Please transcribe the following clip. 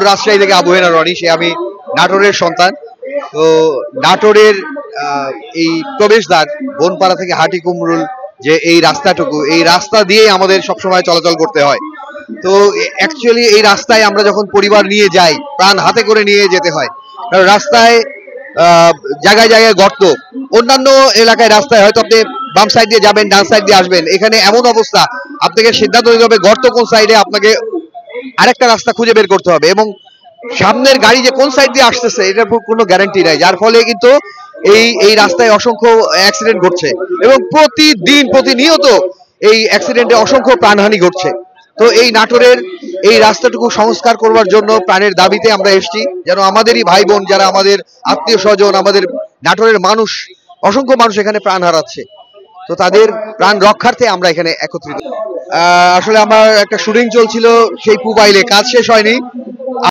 রাজশাহী থেকে আবু হেনা রনি, সে আমি নাটোরের সন্তান। তো নাটোরের এই প্রবেশদ্বার বনপাড়া থেকে হাটি কুমরুল যে এই রাস্তাটুকু, এই রাস্তা দিয়েই আমাদের সবসময় চলাচল করতে হয়। তো অ্যাকচুয়ালি এই রাস্তায় আমরা যখন পরিবার নিয়ে যাই, প্রাণ হাতে করে নিয়ে যেতে হয়, কারণ রাস্তায় জায়গায় জায়গায় গর্ত। অন্যান্য এলাকায় রাস্তায় হয়তো আপনি বাম সাইড দিয়ে যাবেন, ডান সাইড দিয়ে আসবেন, এখানে এমন অবস্থা আপনাকে সিদ্ধান্ত নিতে হবে গর্ত কোন সাইডে, আপনাকে আরেকটা রাস্তা খুঁজে বের করতে হবে, এবং সামনের গাড়ি যে কোন সাইড দিয়ে আসতেছে এটার কোনো গ্যারান্টি নাই, যার ফলে কিন্তু এই রাস্তায় অসংখ্য অ্যাক্সিডেন্ট ঘটছে এবং প্রতিনিয়ত এই অ্যাক্সিডেন্টে অসংখ্য প্রাণহানি ঘটছে। তো এই নাটোরের এই রাস্তাটুকু সংস্কার করবার জন্য প্রাণের দাবিতে আমরা এসেছি, যেন আমাদেরই ভাই বোন যারা আমাদের আত্মীয় স্বজন, আমাদের নাটোরের মানুষ, অসংখ্য মানুষ এখানে প্রাণ হারাচ্ছে, তো তাদের প্রাণ রক্ষার্থে আমরা এখানে একত্রিত। আসলে আমার একটা শুটিং চলছিল সেই পুবাইলে, কাজ শেষ হয়নি,